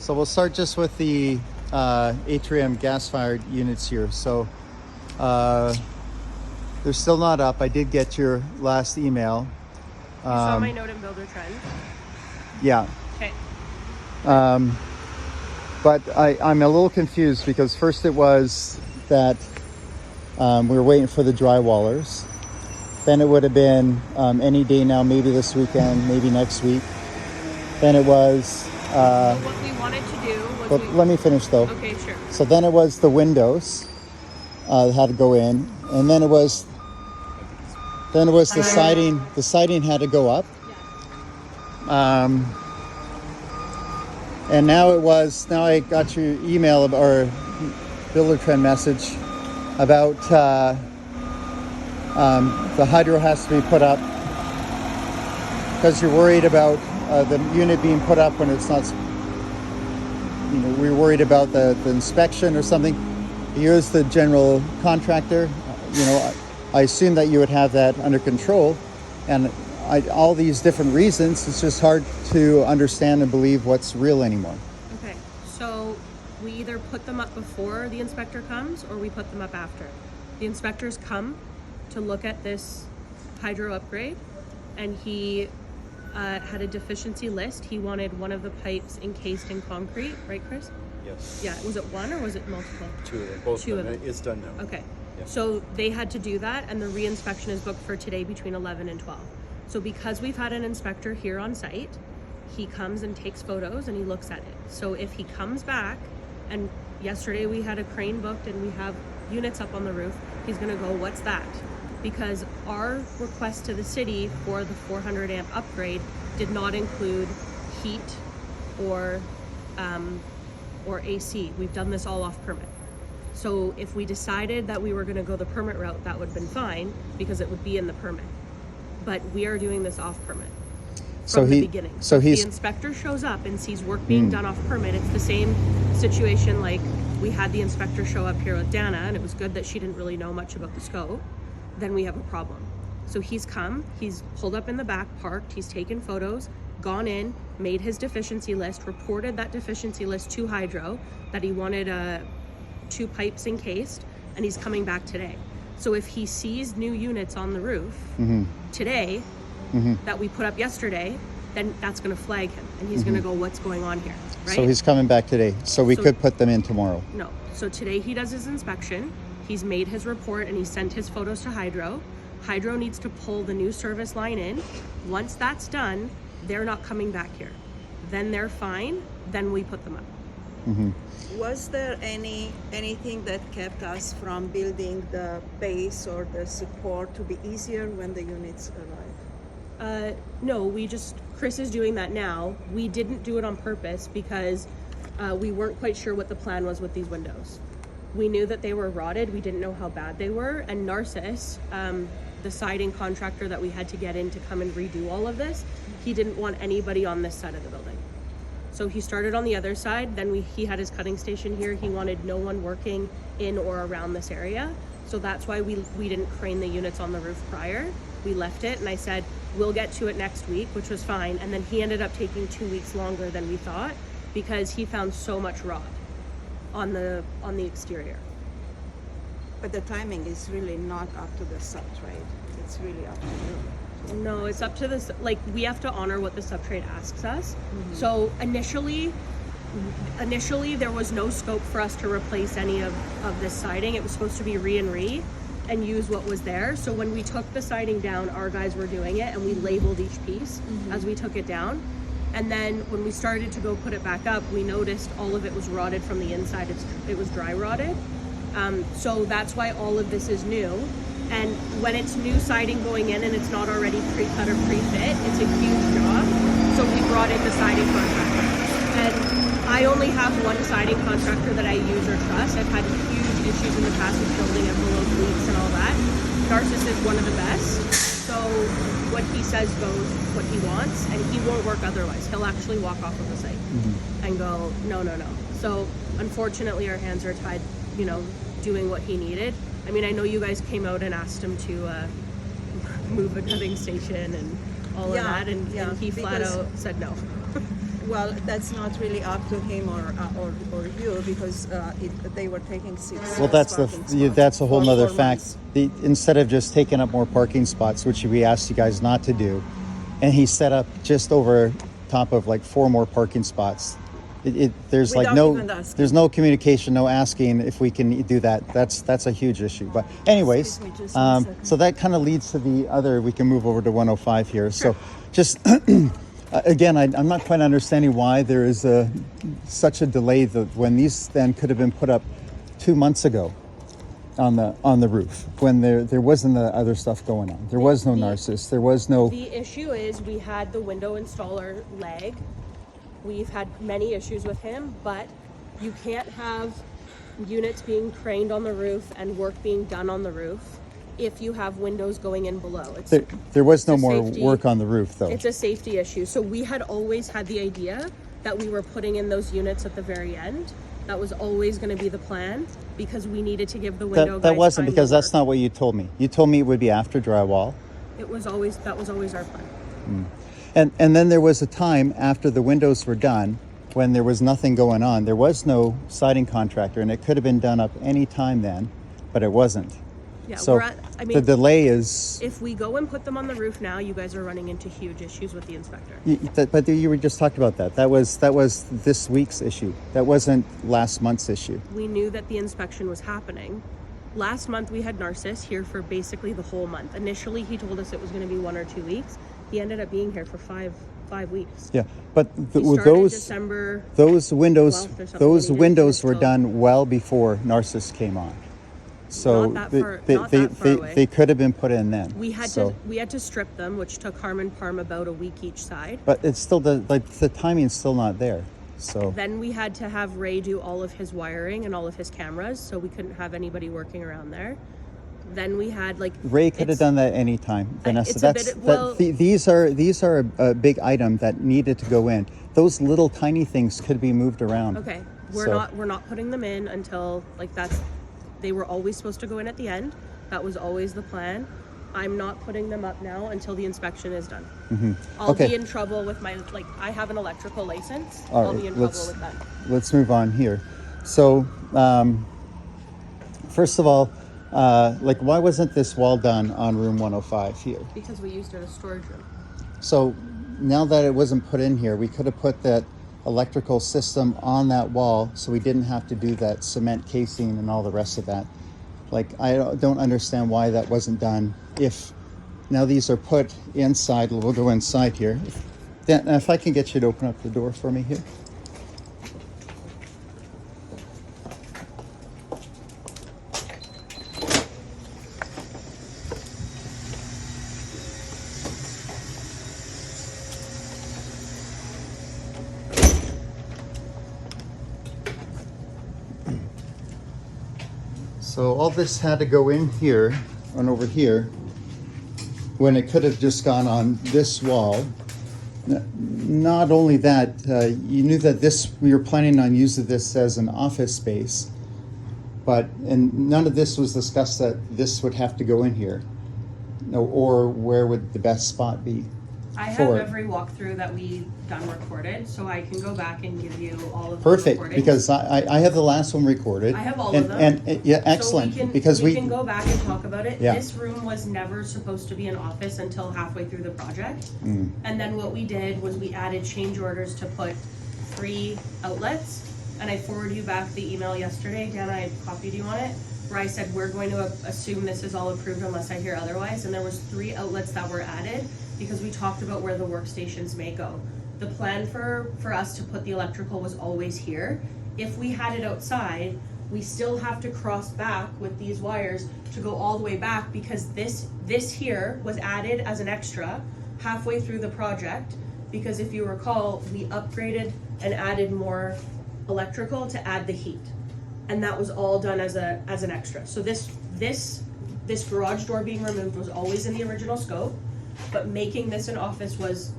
So we'll start just with the atrium gas-fired units here. So they're still not up. I did get your last email. You saw my note in Builder Trend? Yeah. Okay. But I'm a little confused because first it was that we were waiting for the drywallers. Then it would have been any day now, maybe this weekend, maybe next week. Then it was... so what we wanted to do was... But let me finish though. Okay, sure. So then it was the windows had to go in, and then it was the siding. The siding had to go up. And now I got your email or Builder Trend message about the hydro has to be put up because you're worried about the unit being put up when it's not. We're worried about the inspection or something. You're the general contractor. I assume that you would have that under control, and all these different reasons, it's just hard to understand and believe what's real anymore. Okay, so we either put them up before the inspector comes or we put them up after. The inspectors come to look at this hydro upgrade, and he had a deficiency list. He wanted one of the pipes encased in concrete, right, Chris? Yes. Yeah, was it one or was it multiple? Two of them. Both Two of them. of them. It's done now. Okay. Yeah. So they had to do that, and the re-inspection is booked for today between 11 and 12. So because we've had an inspector here on site, he comes and takes photos and he looks at it. So if he comes back, and yesterday we had a crane booked and we have units up on the roof, he's gonna go, what's that? Because our request to the city for the 400 amp upgrade did not include heat or AC. We've done this all off permit. So if we decided that we were gonna go the permit route, that would have been fine because it would be in the permit. But we are doing this off permit from the beginning. So if the inspector shows up and sees work being done off permit, it's the same situation like we had the inspector show up here with Dana, and it was good that she didn't really know much about the scope. Then we have a problem. So he's come, he's pulled up in the back, parked, he's taken photos, gone in, made his deficiency list, reported that deficiency list to Hydro, that he wanted 2 pipes encased, and he's coming back today. So if he sees new units on the roof today that we put up yesterday, then that's going to flag him, and he's going to go, what's going on here, right? So he's coming back today, so we could put them in tomorrow. No, so today he does his inspection, he's made his report, and he sent his photos to Hydro. Hydro needs to pull the new service line in. Once that's done, they're not coming back here. Then they're fine, then we put them up. Was there anything that kept us from building the base or the support to be easier when the units arrive? No, Chris is doing that now. We didn't do it on purpose because we weren't quite sure what the plan was with these windows. We knew that they were rotted. We didn't know how bad they were. And Narcissus, the siding contractor that we had to get in to come and redo all of this, he didn't want anybody on this side of the building. So he started on the other side, then he had his cutting station here. He wanted no one working in or around this area. So that's why we didn't crane the units on the roof prior. We left it, and I said, we'll get to it next week, which was fine. And then he ended up taking 2 weeks longer than we thought because he found so much rot on the exterior. But the timing is really not up to the subtrade. It's really up to you. No, it's up to this. Like, we have to honor what the subtrade asks us. So initially there was no scope for us to replace any of this siding. It was supposed to be re and use what was there. So when we took the siding down, our guys were doing it, and we labeled each piece as we took it down. And then when we started to go put it back up, we noticed all of it was rotted from the inside. It was dry rotted. So that's why all of this is new. And when it's new siding going in and it's not already pre-cut or pre-fit, it's a huge job. So we brought in the siding contractor. And I only have one siding contractor that I use or trust. I've had huge issues in the past with building envelope leaks and all that. Narcissus is one of the best. So what he says goes, what he wants, and he won't work otherwise. He'll actually walk off of the site and go, no. So unfortunately our hands are tied, doing what he needed. I mean, I know you guys came out and asked him to move a cutting station and all of that, and he flat out said no. Well, that's not really up to him or you, because they were taking 6. Well, that's parking spots that's a whole for nother 4 fact. months. Instead of just taking up more parking spots, which we asked you guys not to do, and he set up just over top of like 4 more parking spots. There's like Without even asking. there's no communication, no asking if we can do that. That's a huge issue. But anyways, Excuse me just one second. so that kind of leads to the other. We can move over to 105 here. So just. Again, I'm not quite understanding why there is such a delay when these then could have been put up 2 months ago on the roof, when there wasn't the other stuff going on. There was no narcissist. There was no. The issue is we had the window installer lag. We've had many issues with him, but you can't have units being trained on the roof and work being done on the roof if you have windows going in below. There was no it's a more safety- work on the roof, though. It's a safety issue. So we had always had the idea that we were putting in those units at the very end. That was always going to be the plan, because we needed to give the window That guys wasn't, time to because that's work. not what you told me. You told me it would be after drywall. That was always our plan. And then there was a time after the windows were done when there was nothing going on. There was no siding contractor, and it could have been done up any time then, but it wasn't. Yeah, So I the mean, delay is. if we go and put them on the roof now, you guys are running into huge issues with the inspector. But you were just talking about that. That was this week's issue. That wasn't last month's issue. We knew that the inspection was happening. Last month we had Narcissus here for basically the whole month. Initially he told us it was going to be 1 or 2 weeks. He ended up being here for five weeks. Yeah, but He started December those windows 12th or something, those and he windows didn't were finish till- done well before Narcissus came on. So Not that far away. they could have been put in then. We had to strip them, which took Harm and Parm about a week each side. But it's still the timing's still not there. So Then we had to have Ray do all of his wiring and all of his cameras, so we couldn't have anybody working around there. Then we had Ray could have done that anytime, Vanessa. it's a bit- These are a big item that needed to go in. Those little tiny things could be moved around. Okay, So- we're not putting them in until they were always supposed to go in at the end. That was always the plan. I'm not putting them up now until the inspection is done. I'll Okay. be in trouble with I have an electrical license. All I'll right, be in trouble with that. Let's move on here. So, first of all, why wasn't this wall done on room 105 here? Because we used it as storage room. So now that it wasn't put in here, we could have put that electrical system on that wall so we didn't have to do that cement casing and all the rest of that. I don't understand why that wasn't done. If now these are put inside, we'll go inside here. Then if I can get you to open up the door for me here. So all this had to go in here and over here when it could have just gone on this wall. Not only that, you knew that we were planning on using this as an office space, and none of this was discussed that this would have to go in here. No, or where would the best spot be? I have for it? every walkthrough that we done recorded, so I can go back and give you all of the Perfect, recordings. because I have the last one recorded. I have all and, of them. And yeah, excellent. So because we can go back and talk about it. Yeah. This room was never supposed to be an office until halfway through the project. Mm. And then what we did was we added change orders to put 3 outlets. And I forwarded you back the email yesterday. Dan, I copied you on it, where I said we're going to assume this is all approved unless I hear otherwise. And there was 3 outlets that were added because we talked about where the workstations may go. The plan for us to put the electrical was always here. If we had it outside, we still have to cross back with these wires to go all the way back, because this here was added as an extra halfway through the project, because if you recall, we upgraded and added more electrical to add the heat, and that was all done as an extra. So this garage door being removed was always in the original scope, but making this an office was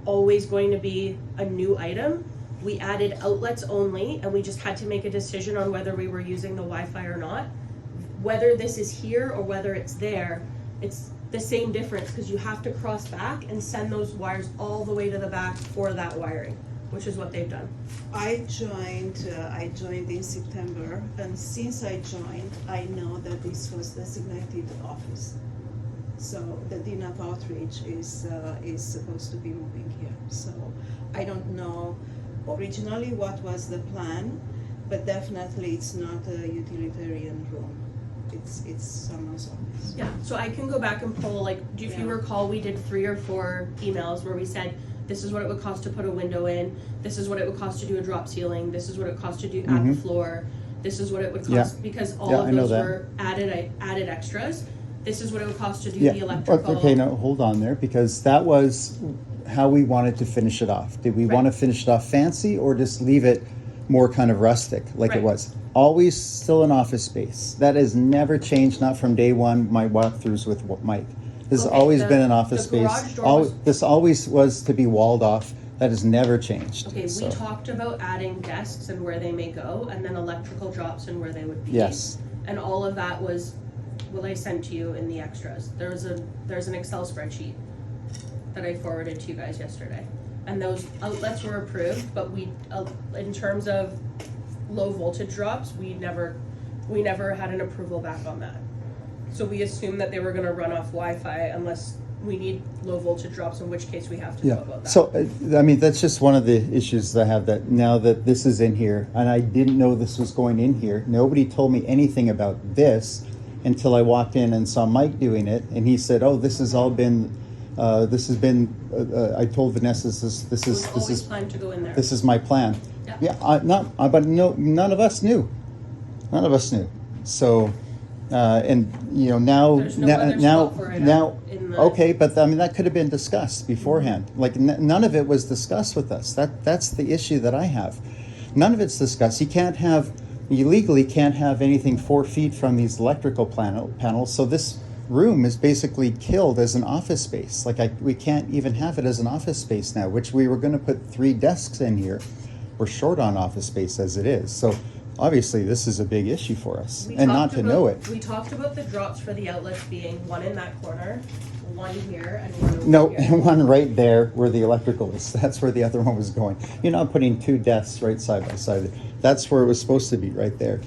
always going to be a new item. We added outlets only, and we just had to make a decision on whether we were using the Wi-Fi or not. Whether this is here or whether it's there, it's the same difference, because you have to cross back and send those wires all the way to the back for that wiring. which is what they've done. I joined in September, and since I joined, I know that this was designated office. So the Dean of Outreach is supposed to be moving here. So I don't know originally what was the plan, but definitely it's not a utilitarian room. It's someone's office. Yeah, so I can go back and pull, like, if you Yeah. recall, we did 3 or 4 emails where we said, this is what it would cost to put a window in, this is what it would cost to do a drop ceiling, this is what it would cost to do add the floor, this is what it would cost, because all of I know those that. were added extras. This is what it would cost to do Yeah. the electrical. Okay, now hold on there, because that was how we wanted to finish it off. Did we want to finish it off fancy or just leave it more kind of rustic like it Right. was? Always still an office space. That has never changed, not from day one, my walkthroughs with Mike. This has Okay, always the- been an office the garage space. door was- This always was to be walled off. That has never changed. Okay, So, we talked about adding desks and where they may go, and then electrical drops and where they would be. Yes. And all of that was, what I sent to you in the extras. There's an Excel spreadsheet that I forwarded to you guys yesterday. And those outlets were approved, but in terms of low voltage drops, we never had an approval back on that. So we assumed that they were gonna run off Wi-Fi unless we need low voltage drops, in which case we have to know about that. So, I mean, that's just one of the issues that I have, that now that this is in here, and I didn't know this was going in here. Nobody told me anything about this until I walked in and saw Mike doing it, and he said, "Oh, this has all been, I told Vanessa, this Always is planned to go in there. this is my plan." Yeah. But no, none of us knew. None of us knew. So, and you know, now, There's no other spot for it in the- okay, but I mean, that could have been discussed beforehand. Like, none of it was discussed with us. That's the issue that I have. None of it's discussed. You legally can't have anything 4 feet from these electrical panels. So this room is basically killed as an office space. Like, we can't even have it as an office space now, which we were going to put 3 desks in here. We're short on office space as it is. So obviously this is a big issue for us, We and not talked to about- know it. We talked about the drops for the outlets being one in that corner, one here, and one over No, here. one right there where the electrical is. That's where the other one was going. You're not putting 2 desks right side by side. That's where it was supposed to be, right there.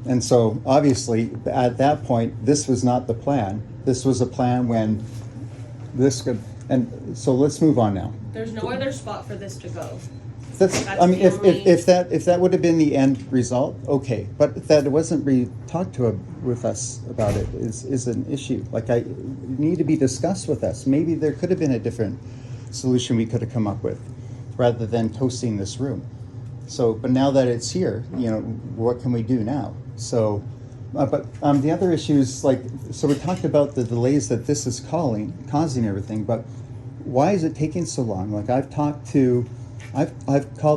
And so obviously at that point, this was not the plan. This was a plan when this could, and so let's move on now. There's no other spot for this to go. That's, That's I mean, the only- if that would have been the end result, okay, but that it wasn't talked to with us about it is an issue. Like, I need to be discussed with us. Maybe there could have been a different solution we could have come up with, rather than toasting this room. So, but now that it's here, you know, what can we do now? So, but the other issues, like, so we talked about the delays that this is causing everything, but why is it taking so long? Like, I've called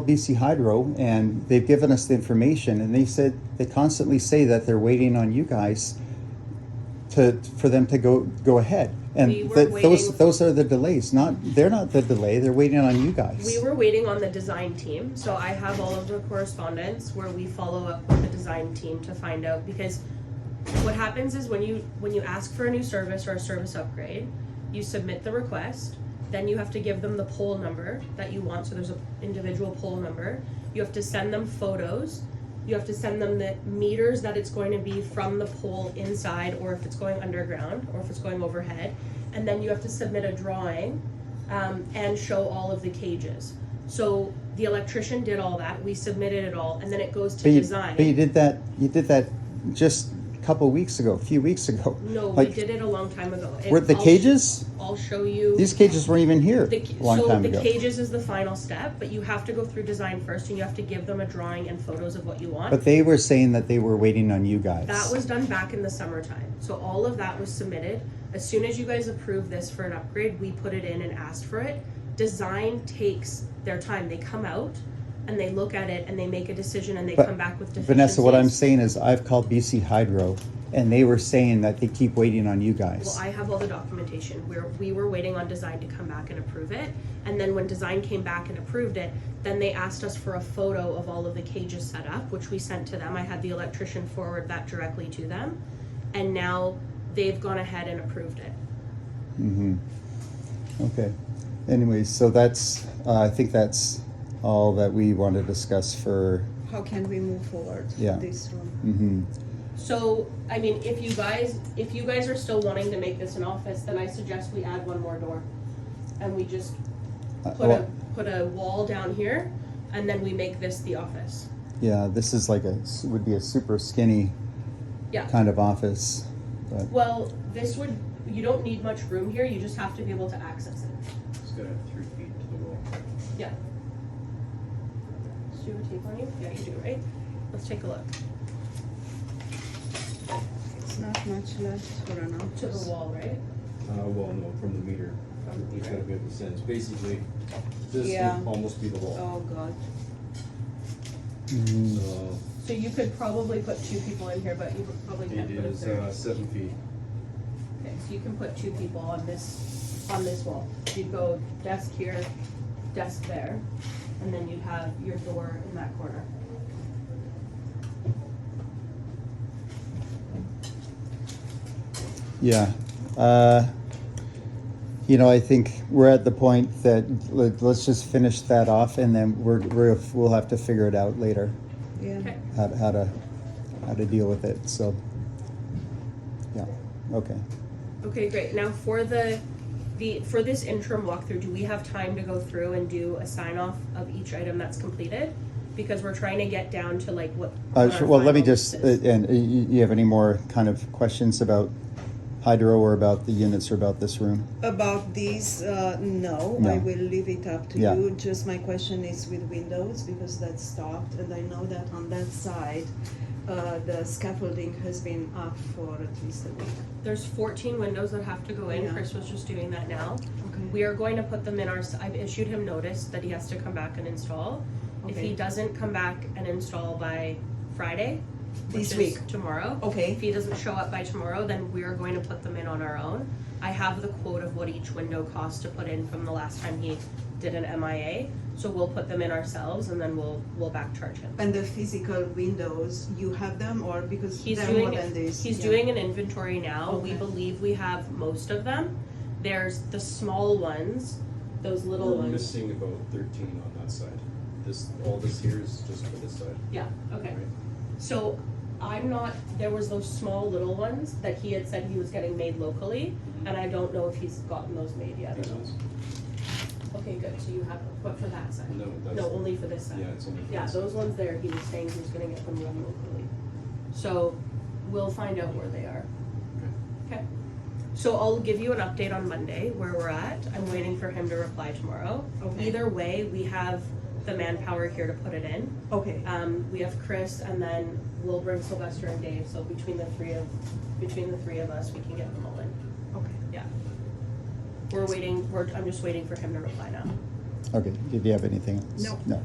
BC Hydro, and they've given us the information, and they constantly say that they're waiting on you guys for them to go ahead. And We were those are the delays. They're not the delay. They're waiting on you guys. We were waiting on the design team, so I have all of the correspondence where we follow up with the design team to find out, because what happens is when you ask for a new service or a service upgrade, you submit the request, then you have to give them the pole number that you want, so there's an individual pole number. You have to send them photos. You have to send them the meters that it's going to be from the pole inside, or if it's going underground, or if it's going overhead. And then you have to submit a drawing and show all of the cages. So the electrician did all that. We submitted it all, and then it goes to design. But you did that just a couple weeks ago, a few weeks ago. No, Like, we did it a long time ago. were the cages? I'll show you. These cages weren't even here a long time ago. So the cages is the final step, but you have to go through design first, and you have to give them a drawing and photos of what you want. But they were saying that they were waiting on you guys. That was done back in the summertime. So all of that was submitted. As soon as you guys approved this for an upgrade, we put it in and asked for it. Design takes their time. They come out and they look at it and they make a decision, and they But come back with deficiencies. Vanessa, what I'm saying is I've called BC Hydro, and they were saying that they keep waiting on you guys. Well, I have all the documentation. We were waiting on design to come back and approve it. And then when design came back and approved it, then they asked us for a photo of all of the cages set up, which we sent to them. I had the electrician forward that directly to them. And now they've gone ahead and approved it. Okay. Anyways, so that's, I think that's all that we want to discuss for, How can we move forward Yeah. with this room? mhm. So, I mean, if you guys are still wanting to make this an office, then I suggest we add one more door. And we just Well, put a wall down here, and then we make this the office. yeah, this is like would be a super skinny Yeah. kind of office, but, Well, you don't need much room here, you just have to be able to access it. It's gotta have 3 feet to the wall. Yeah. Do you have a tape on you? Yeah, you do, right? Let's take a look. It's not much left for an To office. the wall, right? Well, no, from the meter. From the It's meter. gotta be able to sense. Basically, this Yeah. would almost be the wall. Oh, God. mhm. So So you could probably put 2 people in here, but you probably can't it put a is third. 7 feet. Okay, so you can put 2 people on this wall. You'd go desk here, desk there, and then you'd have your door in that corner. Yeah. You know, I think we're at the point that let's just finish that off, and then we'll have to figure it out later, Yeah. Okay. how to deal with it. So, yeah, okay. Okay, great. Now for for this interim walkthrough, do we have time to go through and do a sign off of each item that's completed? Because we're trying to get down to like what. What our Well, let me final just. is. And you have any more kind of questions about hydro or about the units or about this room? About these, no, No. I will leave it up to Yeah. you. Just my question is with windows, because that's stopped, and I know that on that side, the scaffolding has been up for at least a week. There's 14 windows that have to go in. Yeah. Chris was just doing that now. Okay. We are going to put them in I've issued him notice that he has to come back and install. If he Okay. doesn't come back and install by Friday, which This is week? tomorrow. Okay. If he doesn't show up by tomorrow, then we are going to put them in on our own. I have the quote of what each window costs to put in from the last time he did an MIA. So we'll put them in ourselves and then we'll back charge him. And the physical windows, you have them, or because He's they're doing more than this? he's Yeah. doing an inventory now. We Okay. believe we have most of them. There's the small ones, those little We're ones. missing about 13 on that side. All this here is just for this side. Yeah, okay. Right? So there was those small little ones that he had said he was getting made locally, and I don't know if he's gotten those made yet. These ones? Okay, good, so you have, but for that side? No, that's. No, only for this side. Yeah, it's only for Yeah, this. those ones there, he was saying he was gonna get them run locally. So, we'll find out where they are. Okay. So I'll give you an update on Monday where we're at. I'm waiting for him to reply tomorrow. Okay. Either way, we have the manpower here to put it in. Okay. We have Chris, and then we'll bring Sylvester and Dave. So between the three of us, we can get them all in. Okay. Yeah. I'm just waiting for him to reply now. Okay, did you have anything else? No. No.